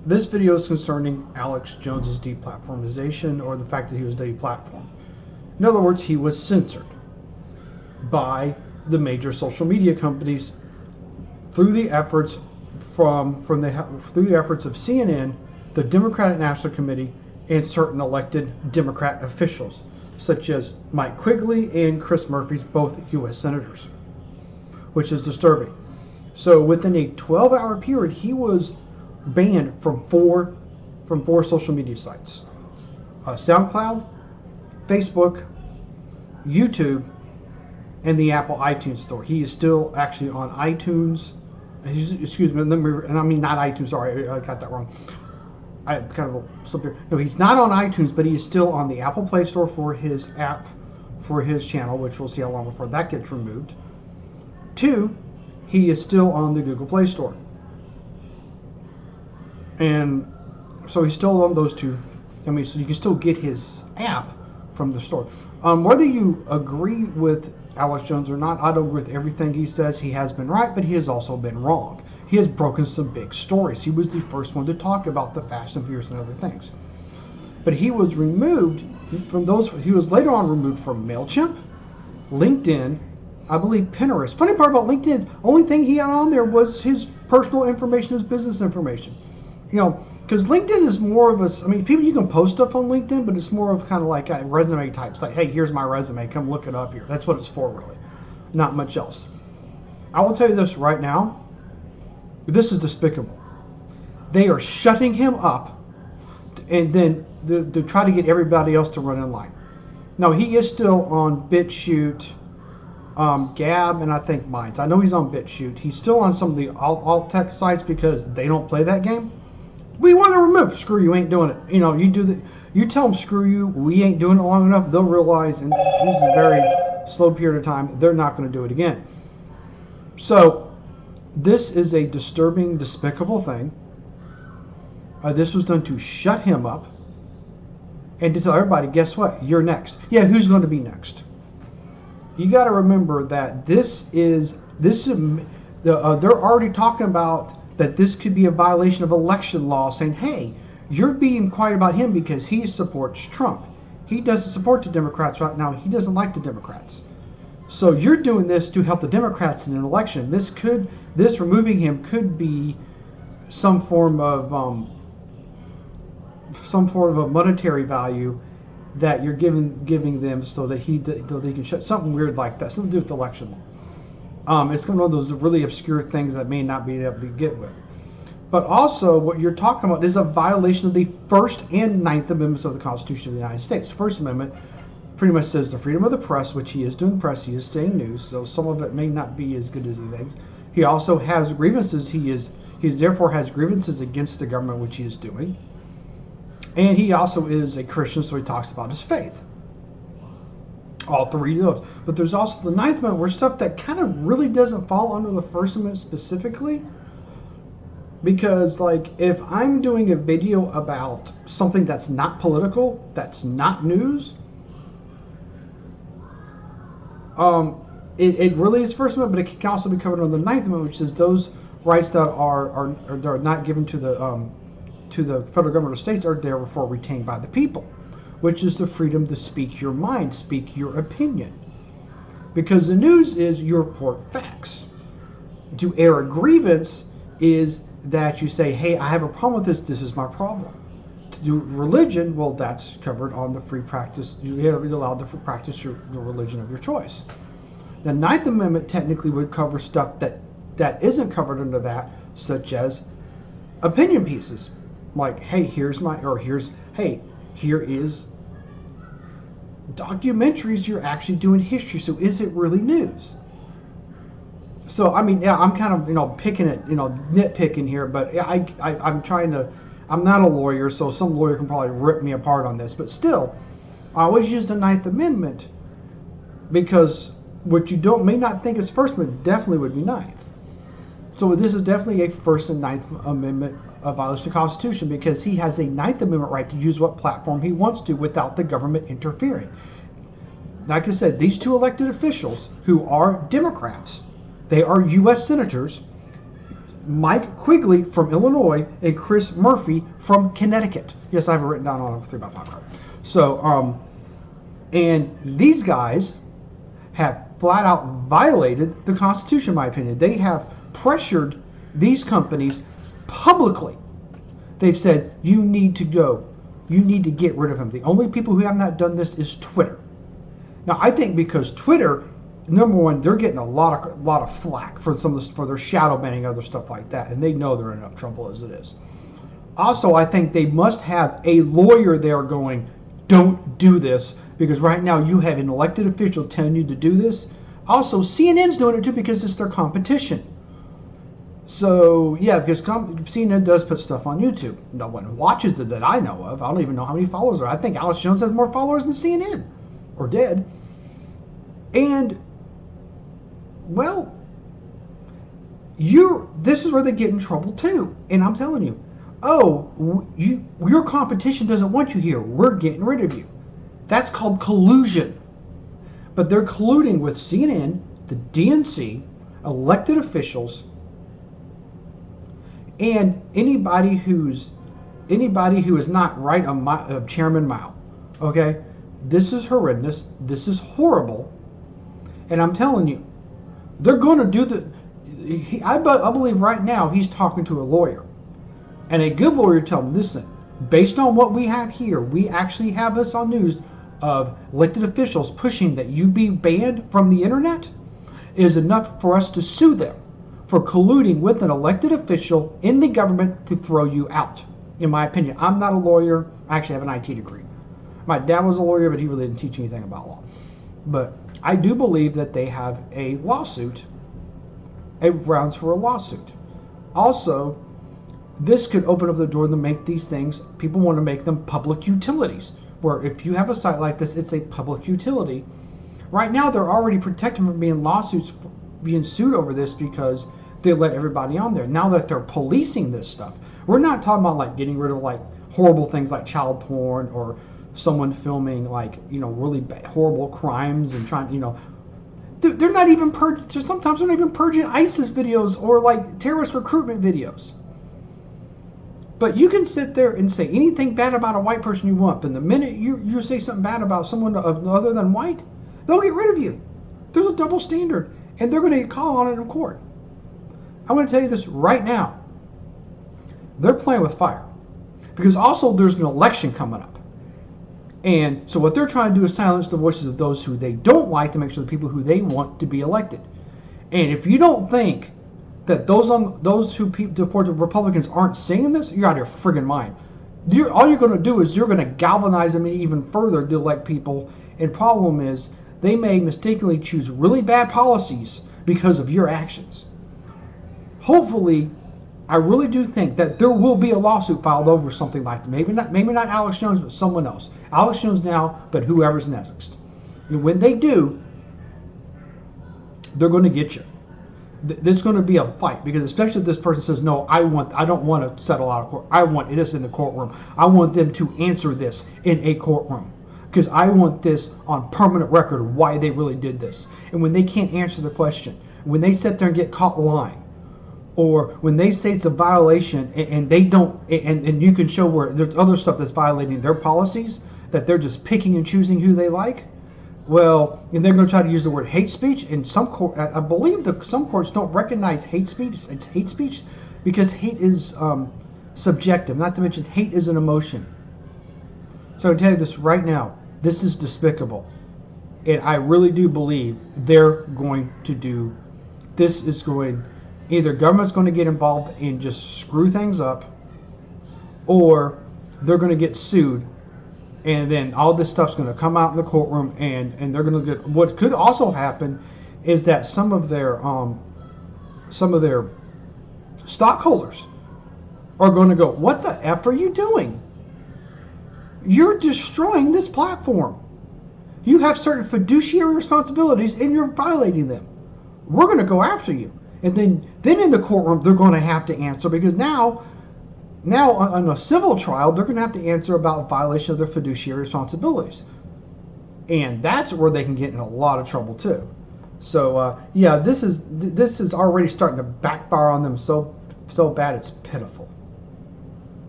This video is concerning Alex Jones's deplatformization, or the fact that he was deplatformed. In other words, he was censored by the major social media companies through the efforts through the efforts of CNN, the Democratic National Committee, and certain elected Democrat officials, such as Mike Quigley and Chris Murphy, both U.S. senators, which is disturbing. So within a 12-hour period, he was banned from four social media sites: SoundCloud, Facebook, YouTube, and the Apple iTunes Store. He is still actually on iTunes. Excuse me, I mean not iTunes. Sorry, I got that wrong. I kind of slipped here. No, he's not on iTunes, but he is still on the Apple Play Store for his app, for his channel, which we'll see how long before that gets removed. 2, he is still on the Google Play Store. And so he's still on those two. I mean, so you can still get his app from the store. Whether you agree with Alex Jones or not, I don't agree with everything he says. He has been right, but he has also been wrong. He has broken some big stories. He was the first one to talk about the Fast and Furious and other things. But he was removed from those. He was later on removed from MailChimp, LinkedIn, I believe Pinterest. Funny part about LinkedIn, only thing he had on there was his personal information, his business information. You know, because LinkedIn is more of a, I mean, people, you can post stuff on LinkedIn, but it's more of kind of like a resume type. It's like, hey, here's my resume, come look it up here. That's what it's for, really. Not much else. I will tell you this right now. This is despicable. They are shutting him up, and then to try to get everybody else to run in line. Now, he is still on BitChute, Gab, and I think Minds. I know he's on BitChute. He's still on some of the alt tech sites because they don't play that game. We want to remove. Screw you, ain't doing it. You know, you tell them screw you, we ain't doing it long enough, they'll realize, and this is a very slow period of time, they're not going to do it again. So this is a disturbing, despicable thing. This was done to shut him up and to tell everybody, guess what, you're next. Yeah, who's going to be next? You got to remember that they're already talking about that this could be a violation of election law, saying, hey, you're being quiet about him because he supports Trump. He doesn't support the Democrats right now. He doesn't like the Democrats. So you're doing this to help the Democrats in an election. This removing him could be some form of a monetary value that you're giving them so that they can shut something weird like that, something to do with the election law. It's one of those really obscure things that may not be able to get with. But also, what you're talking about is a violation of the First and Ninth Amendments of the Constitution of the United States. First Amendment pretty much says the freedom of the press, which he is doing press, he is saying news, so some of it may not be as good as he thinks. He also has grievances. He therefore has grievances against the government, which he is doing. And he also is a Christian, so he talks about his faith. All three of those. But there's also the Ninth Amendment, where stuff that kind of really doesn't fall under the First Amendment specifically. Because, like, if I'm doing a video about something that's not political, that's not news, it really is First Amendment, but it can also be covered under the Ninth Amendment, which is those rights that are not given to the federal government or states are therefore retained by the people, which is the freedom to speak your mind, speak your opinion. Because the news is you report facts. To air a grievance is that you say, hey, I have a problem with this, this is my problem. To do religion, well, that's covered on the free practice. You're allowed to practice the religion of your choice. The Ninth Amendment technically would cover stuff that isn't covered under that, such as opinion pieces. Like, hey, here is documentaries, you're actually doing history, so is it really news? So, I mean, yeah, I'm kind of, nitpicking here, but I'm not a lawyer, so some lawyer can probably rip me apart on this, but still, I always use the Ninth Amendment because what you may not think is First Amendment definitely would be Ninth. So this is definitely a First and Ninth Amendment violation of the Constitution, because he has a Ninth Amendment right to use what platform he wants to without the government interfering. Like I said, these two elected officials who are Democrats, they are U.S. senators. Mike Quigley from Illinois and Chris Murphy from Connecticut. Yes, I have it written down on a 3x5 card. So, and these guys have flat out violated the Constitution, in my opinion. They have pressured these companies publicly. They've said, you need to go. You need to get rid of him. The only people who have not done this is Twitter. Now, I think because Twitter, number one, they're getting a lot of flack for for their shadow banning and other stuff like that, and they know they're in enough trouble as it is. Also, I think they must have a lawyer there going, don't do this, because right now you have an elected official telling you to do this. Also, CNN's doing it too because it's their competition. So, yeah, because CNN does put stuff on YouTube. No one watches it that I know of. I don't even know how many followers there are. I think Alex Jones has more followers than CNN. Or did. And, well, this is where they get in trouble too. And I'm telling you, oh, your competition doesn't want you here. We're getting rid of you. That's called collusion. But they're colluding with CNN, the DNC, elected officials, and anybody who is not right of Chairman Mao. Okay, this is horrendous. This is horrible, and I'm telling you, they're going to do the. I believe right now he's talking to a lawyer, and a good lawyer tell him, listen, based on what we have here, we actually have this on news of elected officials pushing that you be banned from the internet is enough for us to sue them for colluding with an elected official in the government to throw you out. In my opinion, I'm not a lawyer. I actually have an IT degree. My dad was a lawyer, but he really didn't teach anything about law. But I do believe that they have a lawsuit, a grounds for a lawsuit. Also, this could open up the door to make these things, people want to make them public utilities, where if you have a site like this, it's a public utility. Right now, they're already protected from being sued over this because they let everybody on there. Now that they're policing this stuff, we're not talking about like getting rid of like horrible things like child porn or someone filming like, you know, really bad, horrible crimes and trying, you know, they're not even sometimes they're not even purging ISIS videos or like terrorist recruitment videos. But you can sit there and say anything bad about a white person you want, but the minute you say something bad about someone other than white, they'll get rid of you. There's a double standard, and they're going to get called on it in court. I'm going to tell you this right now. They're playing with fire. Because also there's an election coming up. And so what they're trying to do is silence the voices of those who they don't like to make sure the people who they want to be elected. And if you don't think that those who support the Republicans aren't saying this, you're out of your friggin' mind. All you're going to do is you're going to galvanize them even further to elect people. And problem is, they may mistakenly choose really bad policies because of your actions. Hopefully, I really do think that there will be a lawsuit filed over something like that. Maybe not Alex Jones, but someone else. Alex Jones now, but whoever's next. And when they do, they're going to get you. There's going to be a fight, because especially if this person says, no, I don't want to settle out of court. I want this in the courtroom. I want them to answer this in a courtroom, because I want this on permanent record why they really did this. And when they can't answer the question, when they sit there and get caught lying, or when they say it's a violation and they don't, and you can show where there's other stuff that's violating their policies, that they're just picking and choosing who they like, well, and they're going to try to use the word hate speech. And I believe that some courts don't recognize hate speech. It's hate speech because hate is subjective. Not to mention, hate is an emotion. So I tell you this right now, this is despicable. And I really do believe they're going to do, this is going, either government's going to get involved and just screw things up, or they're going to get sued, and then all this stuff's going to come out in the courtroom, and they're going to get, what could also happen is that some of their stockholders are going to go, what the F are you doing? You're destroying this platform. You have certain fiduciary responsibilities and you're violating them. We're going to go after you. And then in the courtroom, they're going to have to answer, because now on a civil trial, they're going to have to answer about violation of their fiduciary responsibilities. And that's where they can get in a lot of trouble too. So yeah, this is already starting to backfire on them so so bad it's pitiful.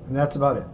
And that's about it.